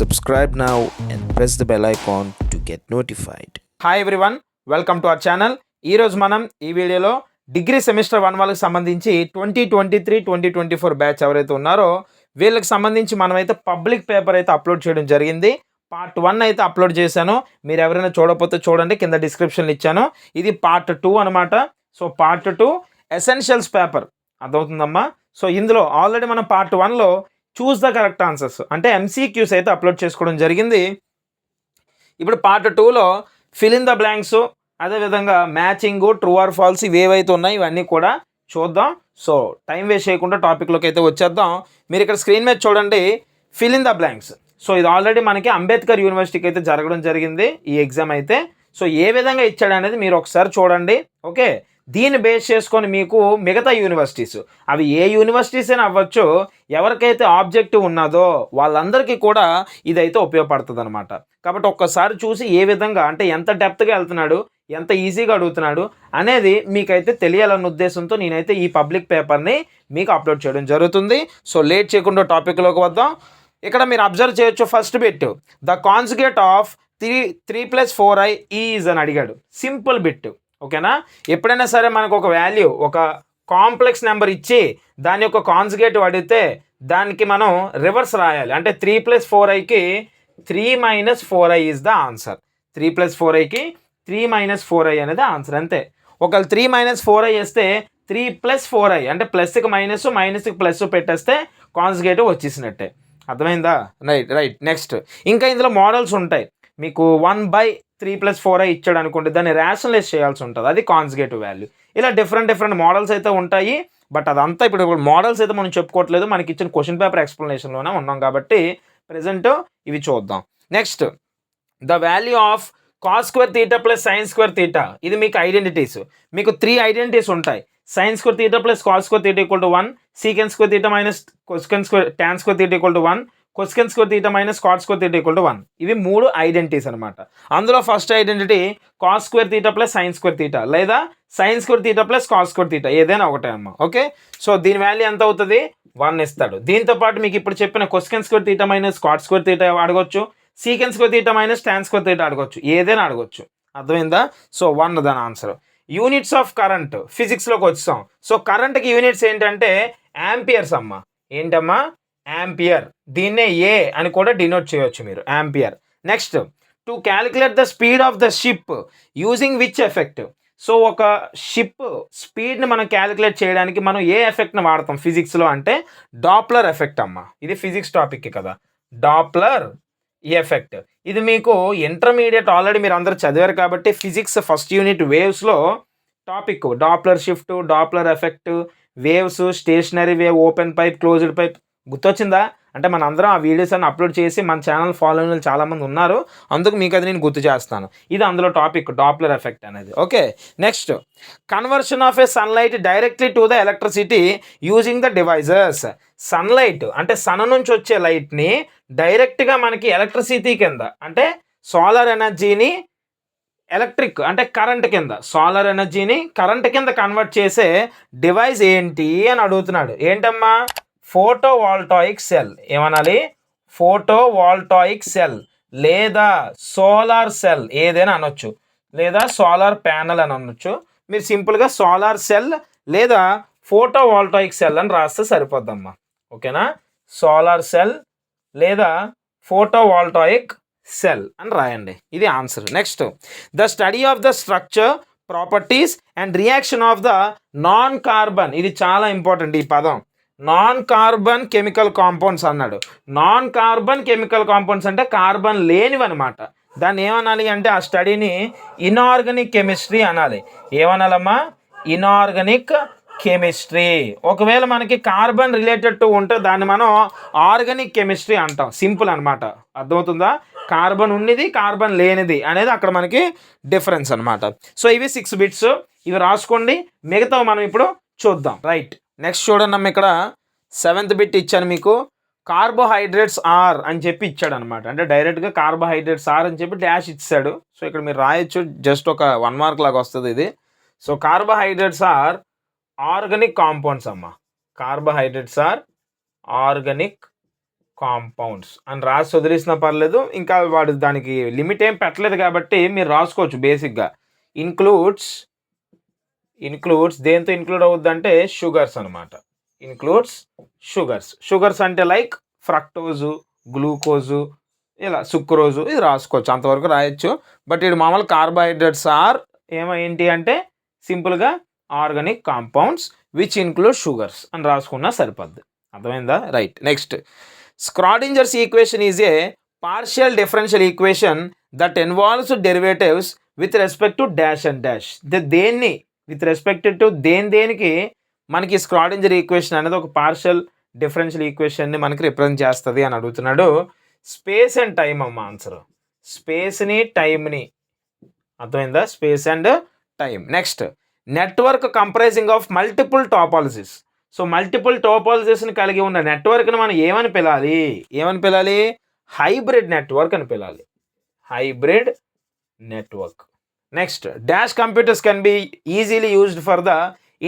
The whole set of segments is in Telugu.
Subscribe now and press the bell icon to get notified. Hi everyone, welcome to our channel. ఈరోజు మనం ఈ వీడియోలో డిగ్రీ సెమిస్టర్ 1 వాళ్ళకి సంబంధించి 2023-2024 బ్యాచ్ ఎవరైతే ఉన్నారో వీళ్ళకి సంబంధించి మనమైతే పబ్లిక్ పేపర్ అయితే అప్లోడ్ చేయడం జరిగింది. పార్ట్ 1 అయితే అప్లోడ్ చేశాను. మీరు ఎవరైనా చూడకపోతే చూడండి, కింద డిస్క్రిప్షన్లో ఇచ్చాను. ఇది పార్ట్ 2 అనమాట. సో పార్ట్ 2 ఎసెన్షియల్స్ పేపర్ అర్థమవుతుందమ్మా. సో ఇందులో ఆల్రెడీ మనం పార్ట్ 1లో చూస్ ద కరెక్ట్ ఆన్సర్స్ అంటే ఎంసీక్యూస్ అయితే అప్లోడ్ చేసుకోవడం జరిగింది. ఇప్పుడు పార్ట్ 2లో ఫిల్ ఇన్ ద బ్లాంక్స్, అదేవిధంగా మ్యాచింగ్, ట్రూ ఆర్ ఫాల్స్ ఇవేవైతే ఉన్నాయి ఇవన్నీ కూడా చూద్దాం. సో టైం వేస్ట్ చేయకుండా టాపిక్లోకి అయితే వచ్చేద్దాం. మీరు ఇక్కడ స్క్రీన్ మీద చూడండి, fill in the blanks. So ఇది ఆల్రెడీ మనకి అంబేద్కర్ యూనివర్సిటీకి అయితే జరగడం జరిగింది ఈ ఎగ్జామ్ అయితే. సో ఏ విధంగా ఇచ్చాడు అనేది మీరు ఒకసారి చూడండి. ఓకే, దీన్ని బేస్ చేసుకొని మీకు మిగతా యూనివర్సిటీస్, అవి ఏ యూనివర్సిటీస్ అయినా అవ్వచ్చు, ఎవరికైతే ఆబ్జెక్టివ్ ఉన్నదో వాళ్ళందరికీ కూడా ఇదైతే ఉపయోగపడుతుంది అనమాట. కాబట్టి ఒక్కసారి చూసి ఏ విధంగా అంటే ఎంత డెప్త్గా వెళ్తున్నాడు, ఎంత ఈజీగా అడుగుతున్నాడు అనేది మీకైతే తెలియాలన్న ఉద్దేశంతో నేనైతే ఈ పబ్లిక్ పేపర్ని మీకు అప్లోడ్ చేయడం జరుగుతుంది. సో లేట్ చేయకుండా టాపిక్లోకి వద్దాం. ఇక్కడ మీరు అబ్జర్వ్ చేయొచ్చు, first bit the conjugate of 3 + 4i is అని అడిగాడు. సింపుల్ బిట్, ఓకేనా. ఎప్పుడైనా సరే మనకు ఒక వాల్యూ, ఒక కాంప్లెక్స్ నెంబర్ ఇచ్చి దాని యొక్క కాన్జుగేటివ్ అడిగితే దానికి మనం రివర్స్ రాయాలి. అంటే 3 + 4iకి 3 - 4i is the answer. 3 + 4iకి 3 - 4i అనేది ఆన్సర్, అంతే. ఒకవేళ 3 - 4i వేస్తే 3 + 4i అంటే ప్లస్కి మైనస్, మైనస్కి ప్లస్ పెట్టేస్తే కాన్జుగేటివ్ వచ్చేసినట్టే. అర్థమైందా? రైట్. నెక్స్ట్ ఇంకా ఇందులో మోడల్స్ ఉంటాయి. మీకు 1/3 + 4i ఇచ్చాడు అనుకోండి, దాన్ని రేషనలైజ్ చేయాల్సి ఉంటుంది, అది కాన్జుగేటివ్ వాల్యూ. ఇలా డిఫరెంట్ మోడల్స్ అయితే ఉంటాయి. బట్ అదంతా ఇప్పుడు మోడల్స్ అయితే మనం చెప్పుకోవట్లేదు, మనకి ఇచ్చిన క్వశ్చన్ పేపర్ ఎక్స్ప్లెనేషన్లోనే ఉన్నాం కాబట్టి ప్రెజెంట్ ఇవి చూద్దాం. Next the value of cos² θ + sin² θ. ఇది మీకు ఐడెంటిటీస్. మీకు 3 ఐడెంటిటీస్ ఉంటాయి. sin² θ + cos² θ = 1, sec² θ - tan² θ = 1, cosec² θ - cot² θ = 1. ఇవి 3 ఐడెంటిటీస్ అనమాట. అందులో ఫస్ట్ ఐడెంటిటీ cos² θ + sin² θ లేదా sin² θ + cos² θ, ఏదైనా ఒకటే అమ్మ. ఓకే, సో దీని వాల్యూ ఎంత అవుతుంది? 1 ఇస్తాడు. దీంతో పాటు మీకు ఇప్పుడు చెప్పిన cosec² θ - cot² θ అడగొచ్చు, sec² θ - tan² θ అడగొచ్చు, ఏదైనా అడగొచ్చు. అర్థమైందా? సో 1 దాని ఆన్సర్. యూనిట్స్ ఆఫ్ కరెంట్, ఫిజిక్స్లోకి వచ్చాం. సో కరెంట్కి యూనిట్స్ ఏంటంటే యాంపియర్స్ అమ్మ. ఏంటమ్మా? యాంపియర్. దీన్నే ఏ అని కూడా డినోట్ చేయొచ్చు మీరు, ampere. Next to calculate the speed of the ship using which effect. So ఒక షిప్ స్పీడ్ని మనం క్యాలిక్యులేట్ చేయడానికి మనం ఏ ఎఫెక్ట్ని వాడతాం ఫిజిక్స్లో అంటే డాప్లర్ ఎఫెక్ట్ అమ్మ. ఇది ఫిజిక్స్ టాపిక్ కదా, డాప్లర్ ఎఫెక్ట్. ఇది మీకు ఇంటర్మీడియట్ ఆల్రెడీ మీరు అందరూ చదివారు కాబట్టి ఫిజిక్స్ ఫస్ట్ యూనిట్ వేవ్స్లో topic Doppler shift, Doppler effect, waves, stationary wave, open pipe, closed pipe గుర్తొచ్చిందా? అంటే మన అందరం ఆ వీడియోస్ అన్ని అప్లోడ్ చేసి మన ఛానల్ ఫాలోయింగ్ చాలామంది ఉన్నారు, అందుకు మీకు అది నేను గుర్తు చేస్తాను. ఇది అందులో టాపిక్ డాప్లర్ ఎఫెక్ట్ అనేది. Okay, next conversion of A sunlight directly to the electricity using the devices. Sunlight అంటే సన్ నుంచి వచ్చే లైట్ని డైరెక్ట్గా మనకి ఎలక్ట్రిసిటీ కింద అంటే సోలార్ ఎనర్జీని ఎలక్ట్రిక్ అంటే కరెంట్ కింద, సోలార్ ఎనర్జీని కరెంట్ కింద కన్వర్ట్ చేసే డివైస్ ఏంటి అని అడుగుతున్నాడు. ఏంటమ్మా? Photovoltaic cell. ఏమనాలి? ఫోటోవాల్టాయిక్ సెల్ లేదా సోలార్ సెల్ ఏదైనా అనొచ్చు, లేదా సోలార్ ప్యానల్ అని అనొచ్చు. మీరు సింపుల్గా సోలార్ సెల్ లేదా ఫోటోవాల్టాయిక్ సెల్ అని రాస్తే సరిపోద్దమ్మా. ఓకేనా? సోలార్ సెల్ లేదా ఫోటోవాల్టాయిక్ సెల్ అని రాయండి, ఇది answer. Next the study of the structure, properties and reaction of the non carbon. ఇది చాలా ఇంపార్టెంట్ ఈ పదం, నాన్ కార్బన్ కెమికల్ కాంపౌండ్స్ అన్నాడు. నాన్ కార్బన్ కెమికల్ కాంపౌండ్స్ అంటే కార్బన్ లేనివి అనమాట. దాన్ని ఏమనాలి అంటే ఆ స్టడీని ఇనార్గానిక్ కెమిస్ట్రీ అనాలి. ఏమనాలమ్మా? Inorganic chemistry. ఒకవేళ మనకి కార్బన్ రిలేటెడ్ టు ఉంటే దాన్ని మనం ఆర్గానిక్ కెమిస్ట్రీ అంటాం. సింపుల్ అనమాట, అర్థమవుతుందా? కార్బన్ ఉన్నది, కార్బన్ లేనిది అనేది అక్కడ మనకి డిఫరెన్స్ అనమాట. సో ఇవి 6 బిట్స్, ఇవి రాసుకోండి. మిగతా మనం ఇప్పుడు చూద్దాం. రైట్, నెక్స్ట్ చూడండి అమ్మ, ఇక్కడ 7th బిట్ ఇచ్చాను మీకు. కార్బోహైడ్రేట్స్ ఆర్ అని చెప్పి ఇచ్చాడు అనమాట. అంటే డైరెక్ట్గా కార్బోహైడ్రేట్స్ ఆర్ అని చెప్పి డాష్ ఇచ్చాడు. సో ఇక్కడ మీరు రాయొచ్చు, జస్ట్ ఒక 1 మార్క్ లాగా వస్తుంది ఇది. So carbohydrates are organic compounds అమ్మ. కార్బోహైడ్రేట్స్ ఆర్ ఆర్గానిక్ కాంపౌండ్స్ అని రాసి వదిలేసినా పర్లేదు. ఇంకా వాడు దానికి లిమిట్ ఏం పెట్టలేదు కాబట్టి మీరు రాసుకోవచ్చు బేసిక్‌గా. ఇన్క్లూడ్స్ దేంతో ఇంక్లూడ్ అవుద్దంటే షుగర్స్ అనమాట. ఇన్క్లూడ్స్ షుగర్స్ అంటే లైక్ ఫ్రక్టోజు, గ్లూకోజు, ఇలా సుక్రోజు ఇది రాసుకోవచ్చు. అంతవరకు రాయొచ్చు. బట్ ఇది మామూలు కార్బోహైడ్రేట్స్ ఏంటి అంటే సింపుల్‌గా organic compounds which include sugars అని రాసుకున్నా సరిపోద్ది. అర్థమైందా? Right. Next, Schrodinger's equation is a partial differential equation that involves derivatives with respect to dash and dash. దేన్ని విత్ రెస్పెక్ట్ టు దేనికి మనకి స్క్రాడింజర్ ఈక్వేషన్ అనేది ఒక పార్షియల్ డిఫరెన్షియల్ ఈక్వేషన్ని మనకి రిప్రజెంట్ చేస్తుంది అని అడుగుతున్నాడు. స్పేస్ అండ్ టైం అమ్మ ఆన్సర్. స్పేస్ని టైంని, అర్థమైందా? Space and time. Next, network comprising of multiple topologies. So multiple టాపాలజీస్ని కలిగి ఉన్న నెట్వర్క్ని మనం ఏమని పిలాలి? హైబ్రిడ్ నెట్వర్క్ అని పిలాలి. Hybrid network. Next, dash computers can be easily used for the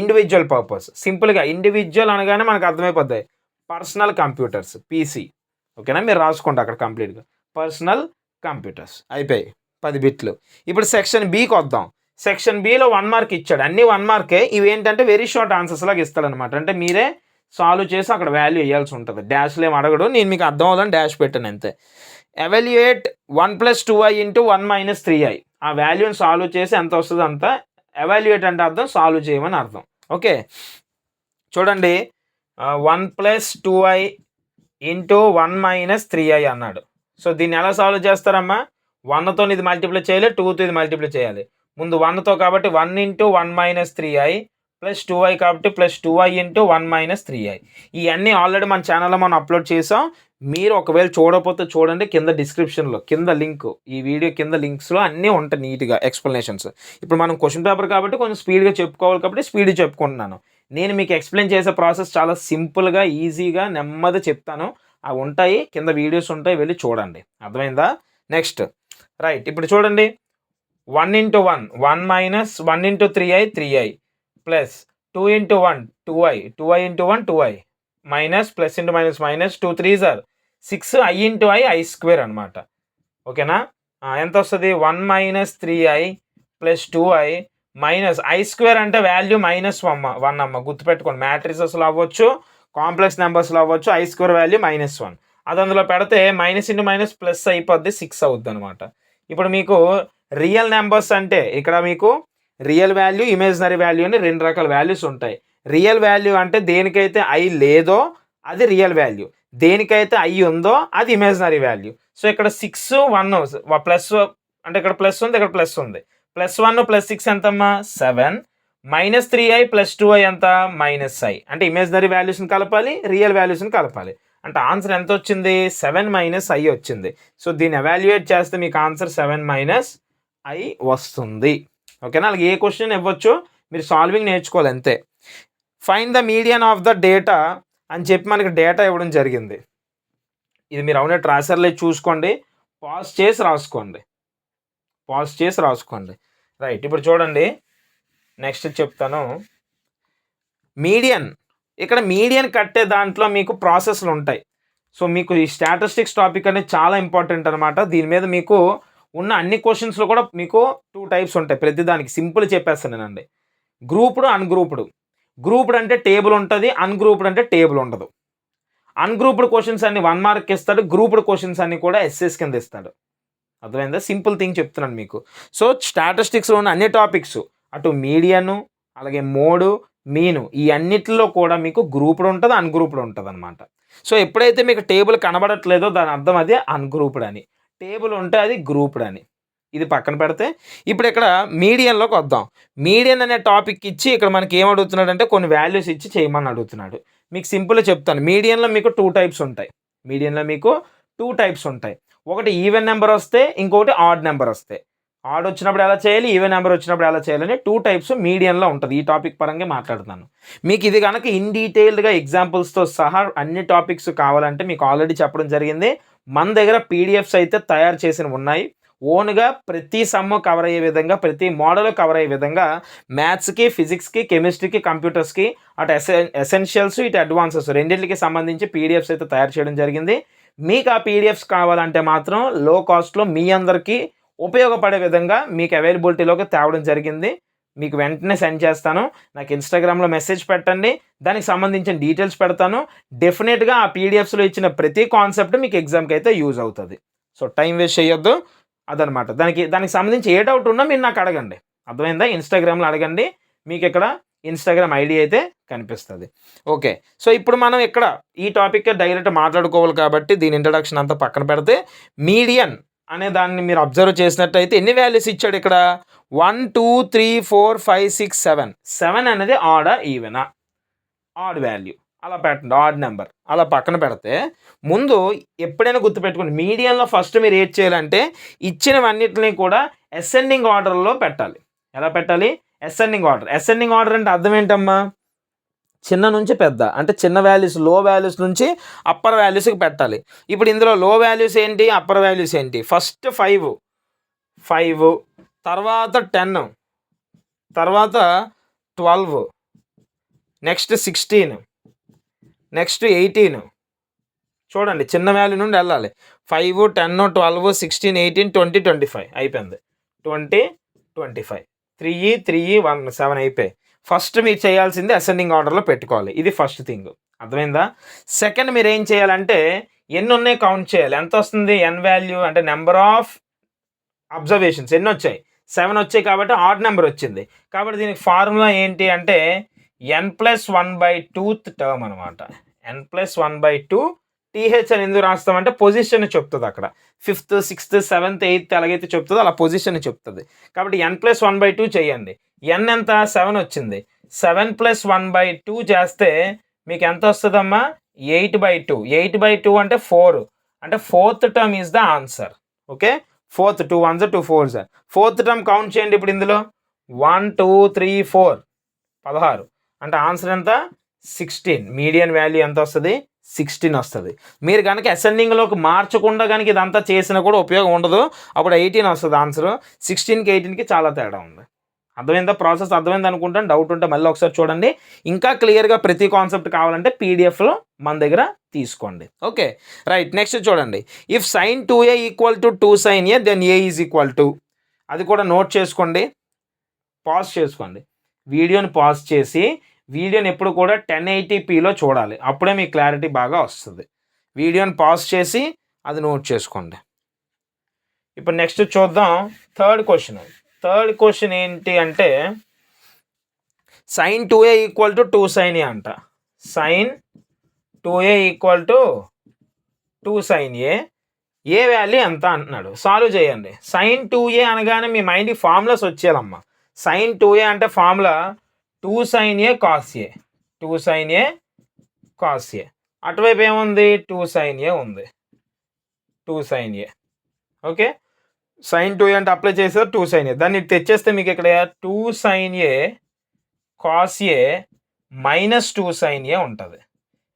individual purpose. సింపుల్గా ఇండివిజువల్ అనగానే మనకు అర్థమైపోతాయి. Personal computers, PC. ఓకేనా? మీరు రాసుకోండి అక్కడ కంప్లీట్గా. పర్సనల్ కంప్యూటర్స్ అయిపోయాయి 10 బిట్లు. ఇప్పుడు సెక్షన్ బికి వద్దాం. సెక్షన్ బిలో 1 మార్క్ ఇచ్చాడు. అన్ని 1 మార్కే. ఇవి ఏంటంటే వెరీ షార్ట్ ఆన్సర్స్ లాగా ఇస్తాడనమాట. అంటే మీరే సాల్వ్ చేసి అక్కడ వాల్యూ వేయాల్సి ఉంటుంది. డాష్లో ఏం అడగడు. నేను మీకు అర్థం అవ్వాలని డాష్ పెట్టాను అంతే. Evaluate 1 + 2i × 1 - 3i. ఆ వాల్యూని సాల్వ్ చేసి ఎంత వస్తుందో అంత. ఎవాల్యుయేట్ అంటే అర్థం సాల్వ్ చేయమని అర్థం. ఓకే, చూడండి. 1 + 2i × 1 - 3i అన్నాడు. సో దీన్ని ఎలా సాల్వ్ చేస్తారమ్మా? 1తో ఇది మల్టిప్లై చేయాలి, 2తో ఇది మల్టిప్లై చేయాలి. ముందు 1తో కాబట్టి 1 × 1 - 3i + 2i కాబట్టి +2i × 1 - 3i. ఇవన్నీ ఆల్రెడీ మన ఛానల్లో మనం అప్లోడ్ చేసాం. మీరు ఒకవేళ చూడకపోతే చూడండి, కింద డిస్క్రిప్షన్లో కింద లింక్, ఈ వీడియో కింద లింక్స్లో అన్నీ ఉంటాయి నీట్గా ఎక్స్ప్లెనేషన్స్. ఇప్పుడు మనం క్వశ్చన్ పేపర్ కాబట్టి కొంచెం స్పీడ్గా చెప్పుకోవాలి కాబట్టి స్పీడ్గా చెప్పుకుంటున్నాను. నేను మీకు ఎక్స్ప్లెయిన్ చేసే ప్రాసెస్ చాలా సింపుల్గా, ఈజీగా, నెమ్మది చెప్తాను. అవి ఉంటాయి, కింద వీడియోస్ ఉంటాయి, వెళ్ళి చూడండి. అర్థమైందా? Next, right. ఇప్పుడు చూడండి. 1 × 1 1 - 1 × 3i 3i plus 2 × 1 2i 2i × 1 2i minus plus into minus minus 2 3s 6i × i i² అనమాట. ఓకేనా? ఎంత వస్తుంది? 1 - 3i + 2i మైనస్ i² అంటే వాల్యూ -1 అమ్మ. గుర్తుపెట్టుకోండి. మ్యాట్రిసెస్లో అవ్వచ్చు, కాంప్లెక్స్ నెంబర్స్లో అవ్వచ్చు. i² value -1. అది అందులో పెడితే మైనస్ ఇంటూ మైనస్ ప్లస్ అయిపోద్ది, 6 అవుద్ది అనమాట. ఇప్పుడు మీకు రియల్ నెంబర్స్ అంటే ఇక్కడ మీకు రియల్ వాల్యూ, ఇమేజినరీ వాల్యూ అని 2 రకాల వాల్యూస్ ఉంటాయి. రియల్ వాల్యూ అంటే దేనికైతే i లేదో అది రియల్ వాల్యూ, దేనికైతే i ఉందో అది ఇమేజినరీ వాల్యూ. సో ఇక్కడ 6 1 ప్లస్ అంటే ఇక్కడ ప్లస్ ఉంది, ఇక్కడ ప్లస్ ఉంది. +1 + 6 ఎంతమ్మా? 7 -3i + 2i ఎంత? -i. అంటే ఇమేజినరీ వాల్యూస్ని కలపాలి, రియల్ వాల్యూస్ని కలపాలి. అంటే ఆన్సర్ ఎంత వచ్చింది? 7 - i వచ్చింది. సో దీన్ని ఎవాల్యుయేట్ చేస్తే మీకు ఆన్సర్ 7 - i వస్తుంది. ఓకేనా? అలాగే ఏ క్వశ్చన్ ఇవ్వచ్చు, మీరు సాల్వింగ్ నేర్చుకోవాలి అంతే. Find the median of the data అని చెప్పి మనకి డేటా ఇవ్వడం జరిగింది. ఇది మీరు అవునట్టు రాసారులే చూసుకోండి, పాజ్ చేసి రాసుకోండి. రైట్. ఇప్పుడు చూడండి, నెక్స్ట్ చెప్తాను. మీడియన్, ఇక్కడ మీడియన్ కట్టే దాంట్లో మీకు ప్రాసెస్లు ఉంటాయి. సో మీకు ఈ స్టాటిస్టిక్స్ టాపిక్ అనేది చాలా ఇంపార్టెంట్ అనమాట. దీని మీద మీకు ఉన్న అన్ని క్వశ్చన్స్లో కూడా మీకు 2 టైప్స్ ఉంటాయి. ప్రతి దానికి సింపుల్ చెప్పేస్తానండి. Grouped, ungrouped. గ్రూప్డ్ అంటే టేబుల్ ఉంటుంది, అన్గ్రూప్డ్ అంటే టేబుల్ ఉండదు. అన్గ్రూప్డ్ క్వశ్చన్స్ అన్ని 1 మార్క్ ఇస్తాడు, గ్రూప్డ్ క్వశ్చన్స్ అన్ని కూడా ఎస్ఎస్ కింద ఇస్తాడు. అర్థమైందా? సింపుల్ థింగ్ చెప్తున్నాను మీకు. సో స్టాటిస్టిక్స్లో ఉన్న అన్ని టాపిక్స్, అటు మీడియను, అలాగే మోడు, మీను, ఈ అన్నిటిలో కూడా మీకు గ్రూప్డ్ ఉంటుంది, అన్గ్రూప్డ్ ఉంటుంది అనమాట. సో ఎప్పుడైతే మీకు టేబుల్ కనబడట్లేదో దాని అర్థం అది అన్గ్రూప్డ్ అని, టేబుల్ ఉంటే అది గ్రూప్డ్ అని. ఇది పక్కన పెడితే ఇప్పుడు ఇక్కడ మీడియన్లోకి వద్దాం. మీడియన్ అనే టాపిక్ ఇచ్చి ఇక్కడ మనకి ఏం అడుగుతున్నాడు అంటే కొన్ని వాల్యూస్ ఇచ్చి చేయమని అడుగుతున్నాడు. మీకు సింపుల్గా చెప్తాను. మీడియన్లో మీకు 2 టైప్స్ ఉంటాయి. ఒకటి ఈవెన్ నెంబర్ వస్తే, ఇంకొకటి ఆడ్ నెంబర్ వస్తే. ఆడ్ వచ్చినప్పుడు ఎలా చేయాలి, ఈవెన్ నెంబర్ వచ్చినప్పుడు ఎలా చేయాలని 2 టైప్స్ మీడియన్లో ఉంటుంది. ఈ టాపిక్ పరంగా మాట్లాడుతున్నాను. మీకు ఇది కనుక ఇన్ డీటెయిల్డ్గా ఎగ్జాంపుల్స్తో సహా అన్ని టాపిక్స్ కావాలంటే మీకు ఆల్రెడీ చెప్పడం జరిగింది. మన దగ్గర పీడిఎఫ్స్ అయితే తయారు చేసినవి ఉన్నాయి. ఓన్గా ప్రతి సమ్ కవర్ అయ్యే విధంగా, ప్రతి మోడల్ కవర్ అయ్యే విధంగా మ్యాథ్స్కి, ఫిజిక్స్కి, కెమిస్ట్రీకి, కంప్యూటర్స్కి, అటు ఎసెన్షియల్స్, ఇటు అడ్వాన్సెస్ రెండింటికి సంబంధించి పీడిఎఫ్స్ అయితే తయారు చేయడం జరిగింది. మీకు ఆ పీడిఎఫ్స్ కావాలంటే మాత్రం లో కాస్ట్లో మీ అందరికీ ఉపయోగపడే విధంగా మీకు అవైలబిలిటీలోకి తేవడం జరిగింది. మీకు వెంటనే సెండ్ చేస్తాను. నాకు ఇన్‌స్టాగ్రామ్‌లో మెసేజ్ పెట్టండి. దానికి సంబంధించిన డీటెయిల్స్ పెడతాను. డెఫినిట్‌గా ఆ పీడిఎఫ్స్‌లో ఇచ్చిన ప్రతి కాన్సెప్ట్ మీకు ఎగ్జామ్‌కి అయితే యూజ్ అవుతది. సో, టైం వేస్ట్ చేయొద్దు. అదనమాట. దానికి సంబంధించి ఏ డౌట్ ఉన్నా మీరు నాకు అడగండి. అర్థమైందా? ఇన్‌స్టాగ్రామ్‌లో అడగండి. మీకు ఇక్కడ ఇన్‌స్టాగ్రామ్ ఐడీ అయితే కనిపిస్తది. ఓకే. సో, ఇప్పుడు మనం ఇక్కడ ఈ టాపిక్ డైరెక్ట్ మాట్లాడుకోవాలి కాబట్టి దీని ఇంట్రడక్షన్ అంతా పక్కన పెడితే మీడియన్ అనే దాన్ని మీరు అబ్జర్వ్ చేసినట్టయితే ఎన్ని వాల్యూస్ ఇచ్చాడు ఇక్కడ 1, 2, 3, 4, 5, 6, 7. 7 అనేది ఆడా ఈవెనా? Add value. అలా పెట్టండి. Odd number. అలా పక్కన పెడితే ముందు ఎప్పుడైనా గుర్తుపెట్టుకోండి మీడియన్‌లో ఫస్ట్ మీరు ఏది చేయాలంటే ఇచ్చినవన్నిటిని కూడా అసెండింగ్ ఆర్డర్‌లో పెట్టాలి. ఎలా పెట్టాలి? Ascending order. అసెండింగ్ ఆర్డర్ అంటే అర్థం ఏంటమ్మా? చిన్న నుంచి పెద్ద. అంటే చిన్న వాల్యూస్ లో వాల్యూస్ నుంచి అప్పర్ వాల్యూస్‌కి పెట్టాలి. ఇప్పుడు ఇందులో లో వాల్యూస్ ఏంటి? అప్పర్ వాల్యూస్ ఏంటి? ఫస్ట్ 5 తర్వాత 10 తర్వాత 12 నెక్స్ట్ 16 నెక్స్ట్ 18 చూడండి చిన్న వాల్యూ నుండి వెళ్ళాలి. 5, 10, 12, 16, 18, 20, 25 అయిపోయింది. 20, 25 3, 1, 7 అయిపోయాయి. ఫస్ట్ మీరు చేయాల్సింది అసెండింగ్ ఆర్డర్‌లో పెట్టుకోవాలి. ఇది ఫస్ట్ థింగ్. అర్థమైందా? సెకండ్ మీరు ఏం చేయాలంటే ఎన్ని ఉన్నాయి కౌంట్ చేయాలి. ఎంత వస్తుంది? n వాల్యూ అంటే నెంబర్ ఆఫ్ అబ్జర్వేషన్స్ ఎన్ని వచ్చాయి? 7 వచ్చాయి కాబట్టి ఆడ్ నెంబర్ వచ్చింది. కాబట్టి దీనికి ఫార్ములా ఏంటి అంటే n+1/2th టర్మ్ అనమాట. n+1/2 టీహెచ్ అని ఎందుకు రాస్తామంటే పొజిషన్ చెప్తుంది అక్కడ. 5th, 6th, 7th, 8th ఎలాగైతే చెప్తుందో అలా పొజిషన్ చెప్తుంది. కాబట్టి n+1/2 చేయండి. n ఎంత? 7 వచ్చింది. 7+1/2 చేస్తే మీకు ఎంత వస్తుందమ్మా? 8/2. 8/2 అంటే 4. అంటే 4th term is the answer. Okay. 4th 2 1s 2 4s. 4th term count చేయండి ఇప్పుడు ఇందులో 1 2 3 4 16 అంటే ఆన్సర్ ఎంత? 16. మీడియన్ వాల్యూ ఎంత వస్తుంది? 16 వస్తుంది. మీరు కనుక అసెండింగ్లోకి మార్చకుండా కనుక ఇదంతా చేసినా కూడా ఉపయోగం ఉండదు. అప్పుడు 18 వస్తుంది ఆన్సర్. 16కి 18కి చాలా తేడా ఉంది. అర్థమైందా? ప్రాసెస్ అర్థమైంది అనుకుంటాను. డౌట్ ఉంటే మళ్ళీ ఒకసారి చూడండి. ఇంకా క్లియర్గా ప్రతి కాన్సెప్ట్ కావాలంటే పీడిఎఫ్లో మన దగ్గర తీసుకోండి. Okay right. నెక్స్ట్ చూడండి. If sin 2a = 2 sin a then a is equal to, అది కూడా నోట్ చేసుకోండి. పాజ్ చేసుకోండి. వీడియోని పాజ్ చేసి వీడియోని ఎప్పుడు కూడా 1080pలో చూడాలి. అప్పుడే మీకు క్లారిటీ బాగా వస్తుంది. వీడియోని పాజ్ చేసి అది నోట్ చేసుకోండి. ఇప్పుడు నెక్స్ట్ చూద్దాం థర్డ్ క్వశ్చన్. థర్డ్ క్వశ్చన్ ఏంటి అంటే sin 2a = 2 sin a అంట. sin 2a = 2 sin a A value ఎంత అంటున్నాడు. సాల్వ్ చేయండి. sin 2a అనగానే మీ మైండ్కి ఫార్ములాస్ వచ్చేయాలమ్మా. sin 2a అంటే formula 2 sin a cos a. 2 sin a cos a. అటువైపు ఏముంది? 2 sin a ఉంది. 2 sin a. Okay. sin 2a అంటే అప్లై చేసేది 2 sin a. దాన్ని తెచ్చేస్తే మీకు ఇక్కడ 2 sin a cos a minus 2 sin a ఉంటుంది.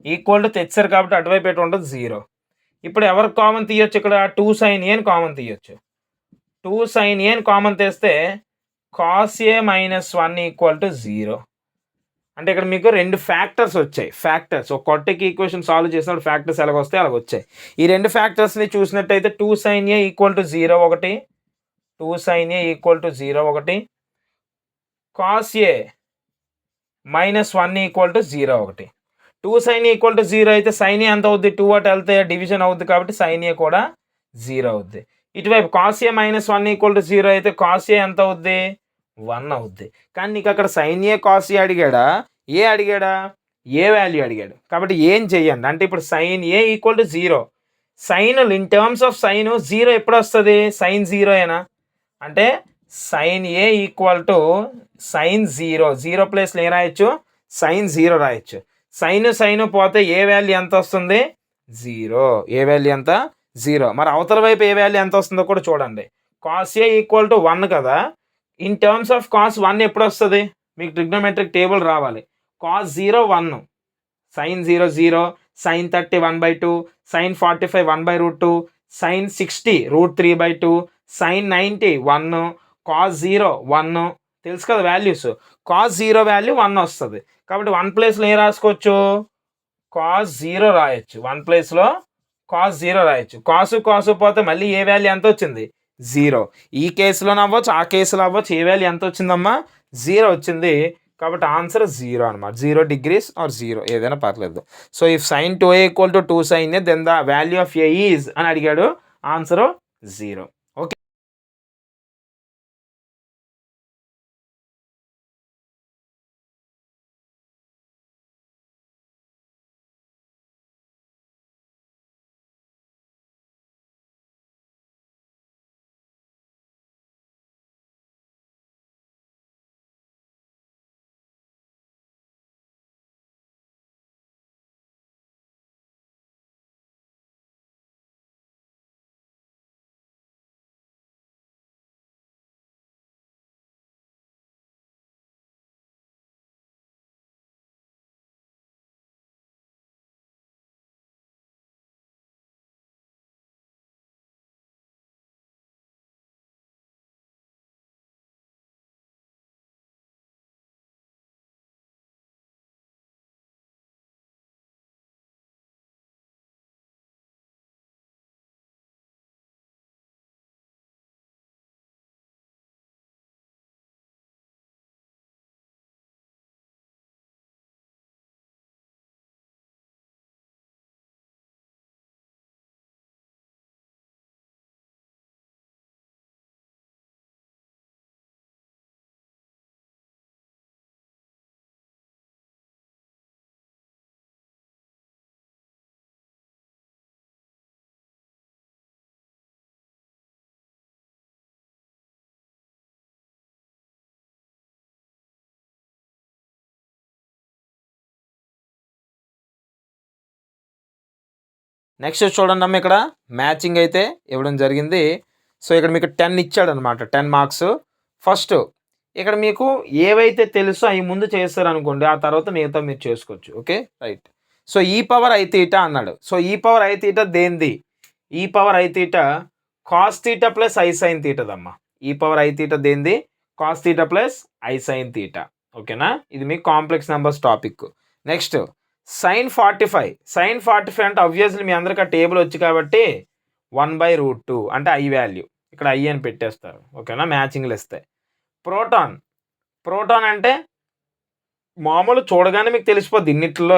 ఈక్వల్ టు తెచ్చారు కాబట్టి అటువైపు ఎటు ఉంటుంది? 0. ఇప్పుడు ఎవరికి కామన్ తీయొచ్చు? ఇక్కడ 2 sin a అని కామన్ తీయొచ్చు. 2 sin a అని కామన్ తీస్తే cos a మైనస్ 1 = 0. అంటే ఇక్కడ మీకు రెండు ఫ్యాక్టర్స్ వచ్చాయి. ఫ్యాక్టర్స్ ఒక కొట్టకి ఈక్వేషన్ సాల్వ్ చేసినప్పుడు ఫ్యాక్టర్స్ ఎలాగ వస్తాయి అలాగ వచ్చాయి. ఈ రెండు ఫ్యాక్టర్స్ని చూసినట్టయితే 2 sin a = 0 ఒకటి, 2 sin a = 0 ఒకటి, cos a మైనస్ 1 = 0 ఒకటి. 2 sin a = 0 అయితే sin a ఎంత అవుద్ది? 2 అటు వెళ్తే డివిజన్ అవుద్ది కాబట్టి sin a కూడా 0 అవుద్ది. ఇటువైపు cos a మైనస్ 1 = 0 అయితే cos a ఎంత అవుద్ది? 1 అవుద్ది. కానీ నీకు అక్కడ sin a cos a అడిగాడా? ఏ అడిగాడా? ఏ వాల్యూ అడిగాడు. కాబట్టి ఏం చెయ్యండి అంటే ఇప్పుడు sin a = 0. Sine in terms of sine 0 ఎప్పుడు వస్తుంది? sin 0 ఏనా? అంటే sin a = sin 0. 0 ప్లేస్లో ఏం రాయొచ్చు? sin 0 రాయొచ్చు. సైన్ పోతే ఏ వాల్యూ ఎంత వస్తుంది? 0. ఏ వాల్యూ ఎంత? 0. మరి అవతల వైపు ఏ వాల్యూ ఎంత వస్తుందో కూడా చూడండి. cos a = 1 కదా. ఇన్ టర్మ్స్ ఆఫ్ cos 1 ఎప్పుడు వస్తుంది? మీకు ట్రిగ్నోమెట్రిక్ టేబుల్ రావాలి. cos 0 1, sin 0 0, sin 30 1/2, sin 45 1/√2, sin 60 √3/2, sin 90 1, cos 0 1. తెలుసు కదా వాల్యూస్. cos 0 వాల్యూ 1 వస్తుంది. కాబట్టి 1 ప్లేస్లో ఏం రాసుకోవచ్చు? cos 0 రాయొచ్చు. 1 ప్లేస్లో కాస్ 0 రాయొచ్చు. కాసు పోతే మళ్ళీ ఏ వాల్యూ ఎంత వచ్చింది? 0. ఈ కేసులోనే అవ్వచ్చు, ఆ కేసులో అవ్వచ్చు. ఏ వాల్యూ ఎంత వచ్చిందమ్మా? 0 వచ్చింది. కాబట్టి ఆన్సర్ 0 అనమాట. 0 degrees ఆర్ 0 ఏదైనా పర్లేదు. So if sin 2a equal to 2 sin a then the value of a is అని అడిగాడు. ఆన్సర్ 0. ఓకే. నెక్స్ట్ చూడండి అమ్మ, ఇక్కడ మ్యాచింగ్ అయితే ఇవ్వడం జరిగింది. సో ఇక్కడ మీకు 10 ఇచ్చాడు అనమాట, 10 మార్క్స్. ఫస్ట్ ఇక్కడ మీకు ఏవైతే తెలుసో అవి ముందు చేస్తారనుకోండి, ఆ తర్వాత మిగతా మీరు చేసుకోవచ్చు. Okay, right. So e power i theta అన్నాడు. So e power i theta దేంది? E power i theta cos theta plus i sine తీటదమ్మా. ఈ పవర్ ఐ తీటా దేంది? Cos theta plus i sine theta. ఓకేనా? ఇది మీకు complex numbers topic. Next sine 45. Sine 45 అంటే ఆబ్వియస్లీ మీ అందరికి ఆ టేబుల్ వచ్చి కాబట్టి 1/√2 అంటే ఐ వాల్యూ. ఇక్కడ ఐ అని పెట్టేస్తారు. ఓకేనా? మ్యాచింగ్లు ఇస్తాయి. ప్రోటాన్ అంటే మామూలు చూడగానే మీకు తెలిసిపోద్ది, ఇన్నిట్లో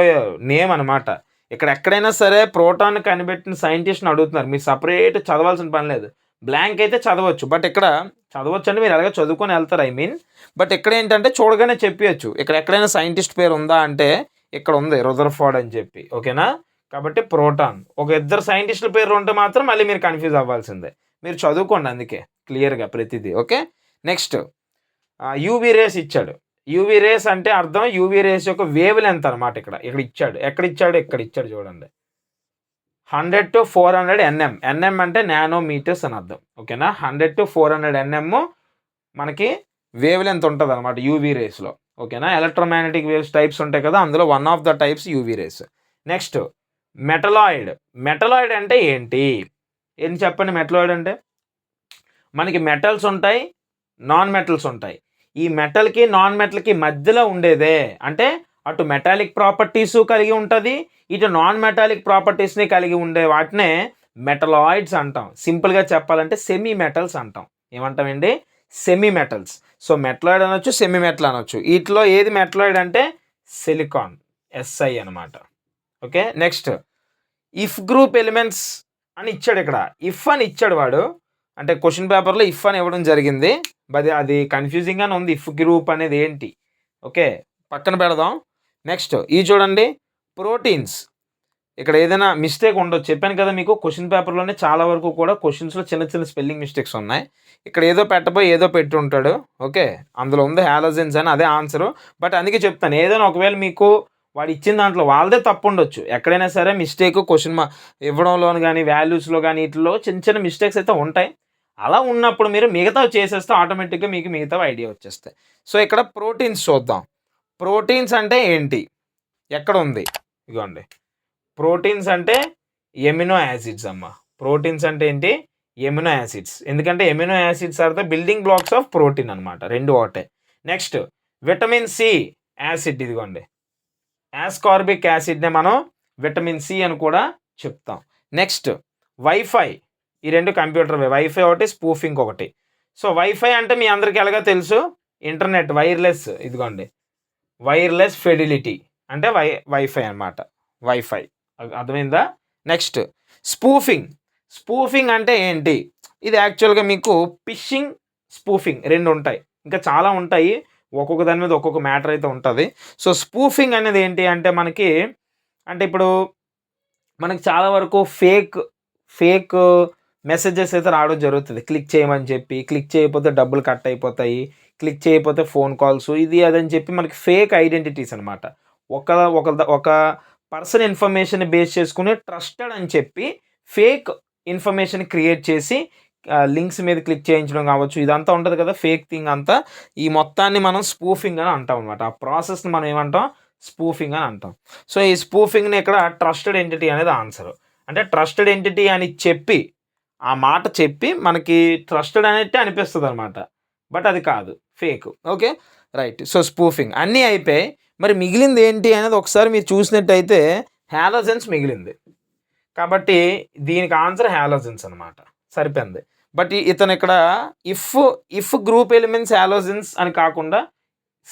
నేమ్ అనమాట. ఇక్కడ ఎక్కడైనా సరే ప్రోటాన్ కనిపెట్టిన సైంటిస్ట్ని అడుగుతున్నారు, మీరు సపరేట్ చదవాల్సిన పని లేదు. బ్లాంక్ అయితే చదవచ్చు, బట్ ఇక్కడ చదవచ్చు అంటే మీరు అలాగే చదువుకొని వెళ్తారు, ఐ మీన్. బట్ ఇక్కడ ఏంటంటే చూడగానే చెప్పచ్చు. ఇక్కడ ఎక్కడైనా సైంటిస్ట్ పేరు ఉందా అంటే ఇక్కడ ఉంది, రదర్ఫోర్డ్ అని చెప్పి. ఓకేనా? కాబట్టి ప్రోటాన్. ఒక ఇద్దరు సైంటిస్టుల పేర్లు ఉంటే మాత్రం మళ్ళీ మీరు కన్ఫ్యూజ్ అవ్వాల్సిందే. మీరు చదువుకోండి అందుకే క్లియర్గా ప్రతిదీ. ఓకే. నెక్స్ట్ యూవీ రేస్ ఇచ్చాడు. యూవీ రేస్ అంటే అర్థం యూవీ రేస్ యొక్క వేవ్ లెంత్ అనమాట. ఇక్కడ ఇచ్చాడు. ఇక్కడ ఇచ్చాడు చూడండి, 100 to 400 nm. ఎన్ఎం అంటే నానోమీటర్స్ అని అర్థం. ఓకేనా? 100 to 400 nm మనకి వేవ్ లెంత్ ఉంటుంది అనమాట యూవీ రేస్లో. ఓకేనా? ఎలక్ట్రోమాగ్నెటిక్ వేవ్స్ టైప్స్ ఉంటాయి కదా, అందులో one of the types UV rays. Next metalloid. Metalloid అంటే ఏంటి చెప్పండి. మెటలాయిడ్ అంటే మనకి మెటల్స్ ఉంటాయి, నాన్ మెటల్స్ ఉంటాయి. ఈ మెటల్కి నాన్ మెటల్కి మధ్యలో ఉండేదే అంటే అటు మెటాలిక్ ప్రాపర్టీస్ కలిగి ఉంటుంది, ఇటు నాన్ మెటాలిక్ ప్రాపర్టీస్ని కలిగి ఉండే వాటినే మెటలాయిడ్స్ అంటాం. సింపుల్గా చెప్పాలంటే సెమీ మెటల్స్ అంటాం. ఏమంటామండి? Semi metals. సో మెటలాయిడ్ అనొచ్చు, సెమీ మెటల్ అనొచ్చు. వీటిలో ఏది మెటలాయిడ్ అంటే సిలికాన్, SI అనమాట. Okay. Next if group elements అని ఇచ్చాడు. ఇక్కడ ఇఫ్ అని ఇచ్చాడు వాడు, అంటే క్వశ్చన్ పేపర్లో ఇఫ్ అని ఇవ్వడం జరిగింది. అది కన్ఫ్యూజింగ్గానే ఉంది, ఇఫ్ గ్రూప్ అనేది ఏంటి. ఓకే, పక్కన పెడదాం. నెక్స్ట్ ఇది చూడండి, ప్రోటీన్స్. ఇక్కడ ఏదైనా మిస్టేక్ ఉండొచ్చు, చెప్పాను కదా మీకు క్వశ్చన్ పేపర్లోనే చాలా వరకు కూడా క్వశ్చన్స్లో చిన్న చిన్న స్పెల్లింగ్ మిస్టేక్స్ ఉన్నాయి. ఇక్కడ ఏదో పెట్టబోయి ఏదో పెట్టి ఉంటాడు. ఓకే, అందులో ఉంది హాలోజన్స్ అని, అదే ఆన్సరు. బట్ అందుకే చెప్తాను, ఏదైనా ఒకవేళ మీకు వాడు ఇచ్చిన దాంట్లో వాళ్ళదే తప్పు ఉండొచ్చు. ఎక్కడైనా సరే మిస్టేక్ క్వశ్చన్ ఇవ్వడంలో కానీ వాల్యూస్లో కానీ వీటిలో చిన్న చిన్న మిస్టేక్స్ అయితే ఉంటాయి. అలా ఉన్నప్పుడు మీరు మిగతా చేసేస్తే ఆటోమేటిక్గా మీకు మిగతా ఐడియా వచ్చేస్తాయి. సో ఇక్కడ ప్రోటీన్స్ చూద్దాం. ప్రోటీన్స్ అంటే ఏంటి, ఎక్కడ ఉంది? ఇదిగోండి, ప్రోటీన్స్ అంటే ఎమినో యాసిడ్స్ అమ్మ. ప్రోటీన్స్ అంటే ఏంటి? Amino acids. ఎందుకంటే amino acids are the building blocks of protein అనమాట, రెండు ఒకటే. Next vitamin C acid. ఇదిగోండి, యాస్కార్బిక్ యాసిడ్నే మనం విటమిన్ సి అని కూడా చెప్తాం. నెక్స్ట్ వైఫై, ఈ రెండు కంప్యూటర్ వైఫై ఒకటి, స్పూఫింగ్ ఒకటి. సో వైఫై అంటే మీ అందరికీ ఎలాగో తెలుసు, ఇంటర్నెట్ వైర్లెస్, ఇదిగోండి వైర్లెస్ ఫెడిలిటీ అంటే వైఫై అనమాట. వైఫై అర్థమైందా? నెక్స్ట్ స్పూఫింగ్ అంటే ఏంటి? ఇది యాక్చువల్గా మీకు ఫిషింగ్, స్పూఫింగ్ రెండు ఉంటాయి, ఇంకా చాలా ఉంటాయి, ఒక్కొక్క దాని మీద ఒక్కొక్క మ్యాటర్ అయితే ఉంటుంది. సో స్పూఫింగ్ అనేది ఏంటి అంటే మనకి, అంటే ఇప్పుడు మనకి చాలా వరకు ఫేక్ మెసేజెస్ అయితే రావడం జరుగుతుంది. క్లిక్ చేయమని చెప్పి, క్లిక్ చేయకపోతే డబ్బులు కట్ అయిపోతాయి, క్లిక్ చేయకపోతే ఫోన్ కాల్స్, ఇది అదని చెప్పి మనకి ఫేక్ ఐడెంటిటీస్ అనమాట. ఒక పర్సన్ ఇన్ఫర్మేషన్ బేస్ చేసుకుని ట్రస్టెడ్ అని చెప్పి ఫేక్ ఇన్ఫర్మేషన్ క్రియేట్ చేసి లింక్స్ మీద క్లిక్ చేయించడం కావచ్చు, ఇదంతా ఉంటుంది కదా ఫేక్ థింగ్ అంతా. ఈ మొత్తాన్ని మనం స్పూఫింగ్ అని అంటాం అనమాట. ఆ ప్రాసెస్ని మనం ఏమంటాం? స్పూఫింగ్ అని అంటాం. సో ఈ స్పూఫింగ్ని ఇక్కడ ట్రస్టెడ్ ఎంటిటీ అనేది ఆన్సర్. అంటే ట్రస్టెడ్ ఎంటిటీ అని చెప్పి, ఆ మాట చెప్పి మనకి ట్రస్టెడ్ అనేది అనిపిస్తుంది అనమాట, బట్ అది కాదు, fake. Okay right. So spoofing అన్నీ అయిపోయి, మరి మిగిలింది ఏంటి అనేది ఒకసారి మీరు చూసినట్టయితే హాలోజన్స్ మిగిలింది. కాబట్టి దీనికి ఆన్సర్ హాలోజన్స్ అనమాట, సరిపోయింది. బట్ ఇతను ఇక్కడ ఇఫ్ గ్రూప్ ఎలిమెంట్స్ హాలోజన్స్ అని కాకుండా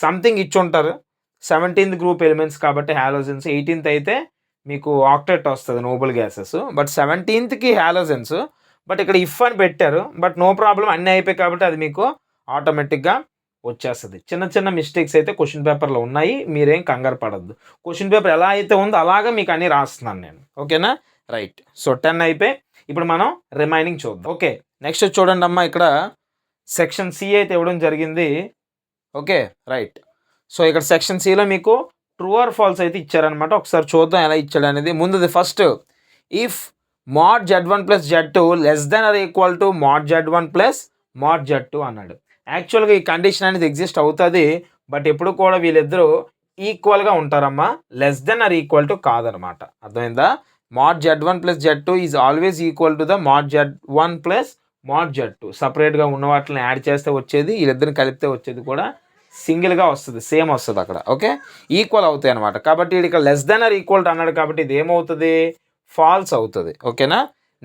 సంథింగ్ ఇచ్చి ఉంటారు. 17th గ్రూప్ ఎలిమెంట్స్ కాబట్టి హాలోజన్స్, 18th అయితే మీకు ఆక్టెట్ వస్తుంది నోబుల్ గ్యాసెస్, బట్ 17thకి హాలోజన్స్. బట్ ఇక్కడ ఇఫ్ అని పెట్టారు, బట్ నో ప్రాబ్లం, అన్నీ అయిపోయి కాబట్టి అది మీకు ఆటోమేటిక్గా వచ్చేస్తుంది. చిన్న మిస్టేక్స్ అయితే క్వశ్చన్ పేపర్లో ఉన్నాయి, మీరేం కంగారు పడద్దు. క్వశ్చన్ పేపర్ ఎలా అయితే ఉందో అలాగా మీకు అన్నీ రాస్తున్నాను నేను, ఓకేనా? రైట్. సో 10 అయిపోయి, ఇప్పుడు మనం రిమైనింగ్ చూద్దాం. ఓకే నెక్స్ట్ చూడండి అమ్మా, ఇక్కడ సెక్షన్ సి అయితే ఇవ్వడం జరిగింది. Okay right. సో ఇక్కడ సెక్షన్ సిలో మీకు ట్రూ ఆర్ ఫాల్స్ అయితే ఇచ్చారనమాట. ఒకసారి చూద్దాం ఎలా ఇచ్చాడు అనేది. ముందుది first, if mod z1 plus z2 less than or equal to mod z1 plus mod z2 అన్నాడు. యాక్చువల్గా ఈ కండిషన్ అనేది ఎగ్జిస్ట్ అవుతుంది, బట్ ఎప్పుడు కూడా వీళ్ళిద్దరూ ఈక్వల్గా ఉంటారమ్మా, less than or equal to కాదనమాట. అర్థమైందా? mod z1 plus z2 is always equal to the mod z1 plus mod z2. సపరేట్గా ఉన్న వాటిని యాడ్ చేస్తే వచ్చేది, వీళ్ళిద్దరిని కలిపితే వచ్చేది కూడా సింగిల్గా వస్తుంది, సేమ్ వస్తుంది అక్కడ. ఓకే ఈక్వల్ అవుతాయి అనమాట. కాబట్టి ఇక్కడ less than or equal to అన్నాడు కాబట్టి ఇది ఏమవుతుంది? ఫాల్స్ అవుతుంది. ఓకేనా?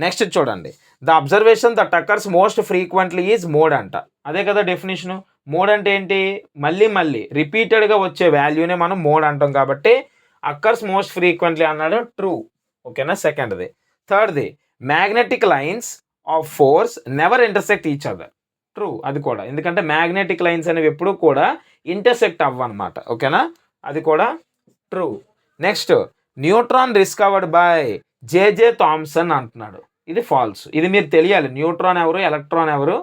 నెక్స్ట్ చూడండి, the observation that occurs most frequently is mode అంట. అదే కదా డెఫినేషను. మోడ్ అంటే ఏంటి? మళ్ళీ రిపీటెడ్గా వచ్చే వాల్యూనే మనం మోడ్ అంటాం కాబట్టి అకర్స్ మోస్ట్ ఫ్రీక్వెంట్లీ అన్నాడు, ట్రూ. ఓకేనా? సెకండ్ది. థర్డ్ది, magnetic lines of force never intersect each other, true. అది కూడా, ఎందుకంటే మ్యాగ్నెటిక్ లైన్స్ అనేవి ఎప్పుడూ కూడా ఇంటర్సెక్ట్ అవ్వనమాట. ఓకేనా? అది కూడా true. Next, neutron discovered by J J Thomson అంటున్నాడు. ఇది ఫాల్స్. ఇది మీరు తెలియాలి, న్యూట్రాన్ ఎవరు, ఎలక్ట్రాన్ ఎవరు,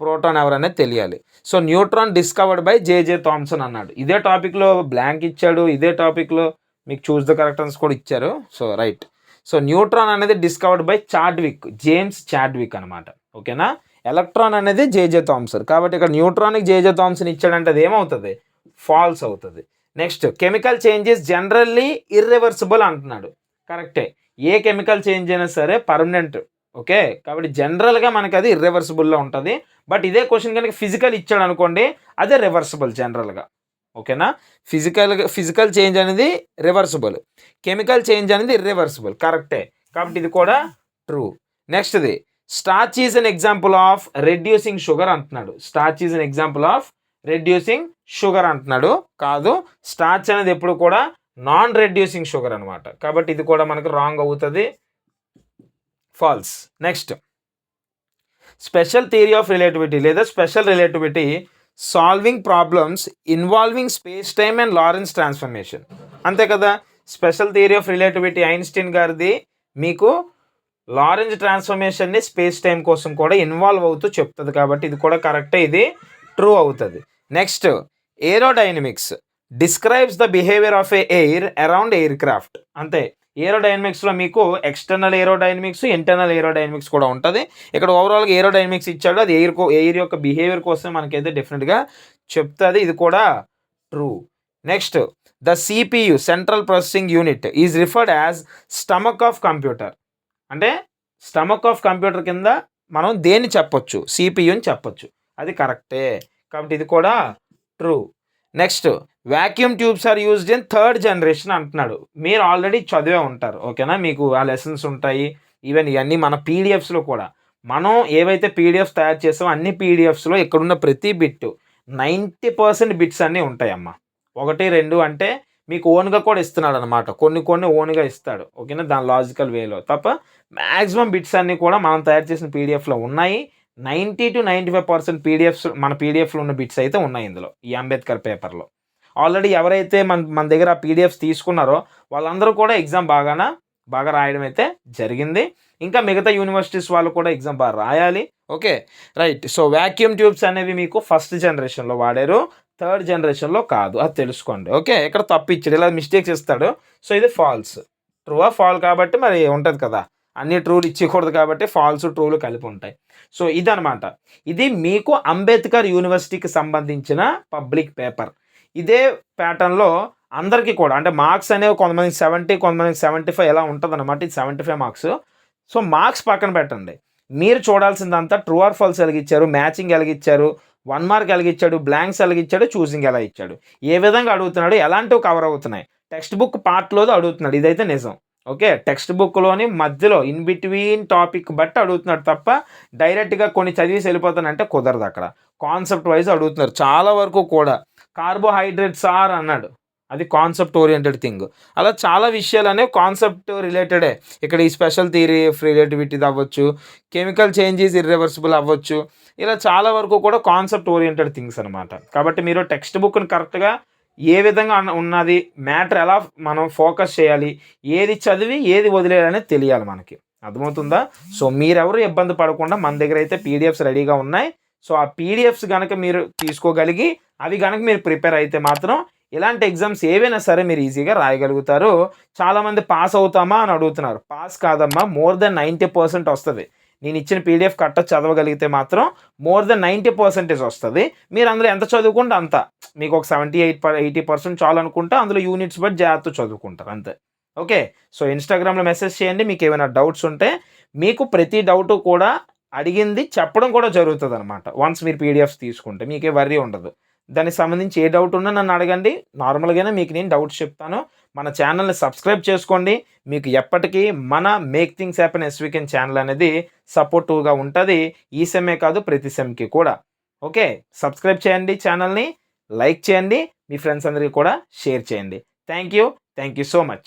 ప్రోటాన్ ఎవరు అనేది తెలియాలి. So neutron discovered by J J Thomson అన్నాడు. ఇదే టాపిక్లో బ్లాంక్ ఇచ్చాడు, ఇదే టాపిక్లో మీకు చూస్ ద కరెక్ట్ ఆన్సర్ కూడా ఇచ్చారు. So right. సో న్యూట్రాన్ అనేది డిస్కవర్డ్ బై జేమ్స్ చాడ్విక్ అనమాట. ఓకేనా? ఎలక్ట్రాన్ అనేది జేజే థామ్సన్. కాబట్టి ఇక్కడ న్యూట్రాన్కి జేజే థామ్సన్ ఇచ్చాడంటే అది ఏమవుతుంది? ఫాల్స్ అవుతుంది. Next, chemical changes generally irreversible అంటున్నాడు. కరెక్టే, ఏ కెమికల్ చేంజ్ అయినా సరే పర్మనెంట్. ఓకే, కాబట్టి జనరల్గా మనకి అది ఇర్రివర్సిబుల్లో ఉంటుంది. బట్ ఇదే క్వశ్చన్ కనుక ఫిజికల్ ఇచ్చాడు అనుకోండి, అదే రివర్సిబుల్ జనరల్గా. ఓకేనా? ఫిజికల్ చేంజ్ అనేది రివర్సిబుల్, కెమికల్ చేంజ్ అనేది ఇర్రివర్సిబుల్. కరెక్టే, కాబట్టి ఇది కూడా ట్రూ. నెక్స్ట్ది, starch is an example of reducing sugar అంటున్నాడు. Starch is an example of reducing sugar అంటున్నాడు. కాదు, స్టార్చ్ అనేది ఎప్పుడు కూడా నాన్ రెడ్యూసింగ్ షుగర్ అనమాట. కాబట్టి ఇది కూడా మనకు రాంగ్ అవుతుంది, false. Next, special theory of relativity లేదా special relativity solving problems involving space time and Lorentz transformation. అంతే కదా? Special theory of relativity Einstein గారిది మీకు లారెన్స్ ట్రాన్స్ఫర్మేషన్ని స్పేస్ టైం కోసం కూడా ఇన్వాల్వ్ అవుతూ చెప్తుంది. కాబట్టి ఇది కూడా కరెక్టే, ఇది ట్రూ అవుతుంది. Next, aerodynamics describes the behaviour of air around air craft. అంతే, ఏరోడైనమిక్స్లో మీకు ఎక్స్టర్నల్ ఏరోడైనమిక్స్, ఇంటర్నల్ ఏరోడైనమిక్స్ కూడా ఉంటుంది. ఇక్కడ ఓవరాల్గా ఏరోడైనమిక్స్ ఇచ్చాడు, అది ఎయిర్ యొక్క బిహేవియర్ కోసం మనకైతే డెఫినెట్గా చెప్తుంది. ఇది కూడా true. Next, the CPU central processing unit is referred as stomach of computer. అంటే స్టమక్ ఆఫ్ కంప్యూటర్ కింద మనం దేన్ని చెప్పొచ్చు? సిపియుని చెప్పొచ్చు. అది కరెక్టే, కాబట్టి ఇది కూడా true. Next, vacuum tubes are used in third generation అంటున్నాడు. మీరు ఆల్రెడీ చదివే ఉంటారు. ఓకేనా? మీకు ఆ లెసన్స్ ఉంటాయి, ఈవెన్ ఇవన్నీ మన పీడిఎఫ్స్లో కూడా మనం ఏవైతే పీడిఎఫ్స్ తయారు చేసామో అన్ని పీడిఎఫ్స్లో ఇక్కడున్న ప్రతి బిట్ 90% బిట్స్ అన్నీ ఉంటాయమ్మా. 1, 2 అంటే మీకు ఓన్గా కూడా ఇస్తున్నాడు అనమాట. కొన్ని ఓన్గా ఇస్తాడు. ఓకేనా, దాని లాజికల్ వేలో తప్ప మ్యాక్సిమం బిట్స్ అన్నీ కూడా మనం తయారు చేసిన పీడిఎఫ్లో ఉన్నాయి. 90-95% పీడిఎఫ్స్ మన పీడిఎఫ్లో ఉన్న బిట్స్ అయితే ఉన్నాయి ఇందులో, ఈ అంబేద్కర్ పేపర్లో. ఆల్రెడీ ఎవరైతే మన దగ్గర ఆ పీడిఎఫ్స్ తీసుకున్నారో వాళ్ళందరూ కూడా ఎగ్జామ్ బాగా రాయడం అయితే జరిగింది. ఇంకా మిగతా యూనివర్సిటీస్ వాళ్ళు కూడా ఎగ్జామ్ బాగా రాయాలి. Okay, right. So vacuum tubes అనేవి మీకు ఫస్ట్ జనరేషన్లో వాడారు, థర్డ్ జనరేషన్లో కాదు, అది తెలుసుకోండి. ఓకే, ఇక్కడ తప్పు ఇచ్చాడు, ఇలా మిస్టేక్స్ ఇస్తాడు. సో ఇది ఫాల్స్. ట్రూవా ఫాల్ కాబట్టి మరి ఉంటుంది కదా, అన్ని ట్రూలు ఇచ్చకూడదు కాబట్టి ఫాల్స్ ట్రూలు కలిపి ఉంటాయి. సో ఇదనమాట, ఇది మీకు అంబేద్కర్ యూనివర్సిటీకి సంబంధించిన పబ్లిక్ పేపర్. ఇదే ప్యాటర్న్లో అందరికీ కూడా అంటే మార్క్స్ అనేవి కొంతమందికి 70, కొంతమందికి 75 ఎలా ఉంటుంది అనమాట. ఇది 75 మార్క్స్. సో మార్క్స్ పక్కన పెట్టండి, మీరు చూడాల్సిందంతా ట్రూ ఆర్ ఫాల్స్ ఎలాగిచ్చారు, మ్యాచింగ్ ఎలాగిచ్చారు, 1 మార్క్ ఎలాగిచ్చాడు, బ్లాంక్స్ ఎలాగిచ్చాడు, చూసింగ్ ఎలా ఇచ్చాడు, ఏ విధంగా అడుగుతున్నాడు, ఎలాంటివి కవర్ అవుతున్నాయి, టెక్స్ట్ బుక్ పార్ట్లో అడుగుతున్నాడు, ఇదైతే నిజం. ఓకే, టెక్స్ట్ బుక్లోని మధ్యలో ఇన్ బిట్వీన్ టాపిక్ బట్టి అడుగుతున్నాడు తప్ప డైరెక్ట్గా కొన్ని చదివేసి వెళ్ళిపోతానంటే కుదరదు. అక్కడ కాన్సెప్ట్ వైజ్ అడుగుతున్నారు చాలా వరకు కూడా. కార్బోహైడ్రేట్స్ ఆర్ అన్నాడు, అది కాన్సెప్ట్ ఓరియంటెడ్ థింగ్. అలా చాలా విషయాలు అనేవి కాన్సెప్ట్ రిలేటెడే. ఇక్కడ ఈ స్పెషల్ థియరీ ఆఫ్ రిలేటివిటీది అవ్వచ్చు, కెమికల్ చేంజెస్ ఇర్రివర్సిబుల్ అవ్వచ్చు, ఇలా చాలా వరకు కూడా కాన్సెప్ట్ ఓరియంటెడ్ థింగ్స్ అనమాట. కాబట్టి మీరు టెక్స్ట్ బుక్ని కరెక్ట్గా ఏ విధంగా ఉన్నది, మ్యాటర్ ఎలా మనం ఫోకస్ చేయాలి, ఏది చదివి ఏది వదిలేయాలనేది తెలియాలి మనకి. అర్థమవుతుందా? సో మీరెవరు ఇబ్బంది పడకుండా మన దగ్గర అయితే పీడిఎఫ్స్ రెడీగా ఉన్నాయి. సో ఆ పీడిఎఫ్స్ కనుక మీరు తీసుకోగలిగి అవి కనుక మీరు ప్రిపేర్ అయితే మాత్రం ఇలాంటి ఎగ్జామ్స్ ఏవైనా సరే మీరు ఈజీగా రాయగలుగుతారు. చాలామంది పాస్ అవుతామా అని అడుగుతున్నారు. పాస్ కాదమ్మా, మోర్ దెన్ 90% వస్తుంది. నేను ఇచ్చిన పీడిఎఫ్ చదవగలిగితే మాత్రం మోర్ దెన్ 90% వస్తుంది. మీరు అందులో ఎంత చదువుకుంటే అంత, మీకు ఒక 78-80% చాలు అనుకుంటే అందులో యూనిట్స్ బట్టి జాగ్రత్త చదువుకుంటారు అంతే. ఓకే, సో ఇన్స్టాగ్రామ్లో మెసేజ్ చేయండి మీకు ఏమైనా డౌట్స్ ఉంటే. మీకు ప్రతి డౌటు కూడా అడిగింది చెప్పడం కూడా జరుగుతుంది అనమాట. వన్స్ మీరు పీడిఎఫ్స్ తీసుకుంటే మీకే వర్రీ ఉండదు. దానికి సంబంధించి ఏ డౌట్ ఉన్నా నన్ను అడగండి, నార్మల్గానే మీకు నేను డౌట్స్ చెప్తాను. మన ఛానల్ని సబ్స్క్రైబ్ చేసుకోండి. మీకు ఎప్పటికీ మన మేక్ థింగ్స్ హ్యాపెన్ ఎస్వీకెన్ ఛానల్ అనేది సపోర్టివ్గా ఉంటుంది, ఈ సెమ్మే కాదు ప్రతి సెమ్కి కూడా. ఓకే, సబ్స్క్రైబ్ చేయండి, ఛానల్ని లైక్ చేయండి, మీ ఫ్రెండ్స్ అందరికీ కూడా షేర్ చేయండి. Thank you so much.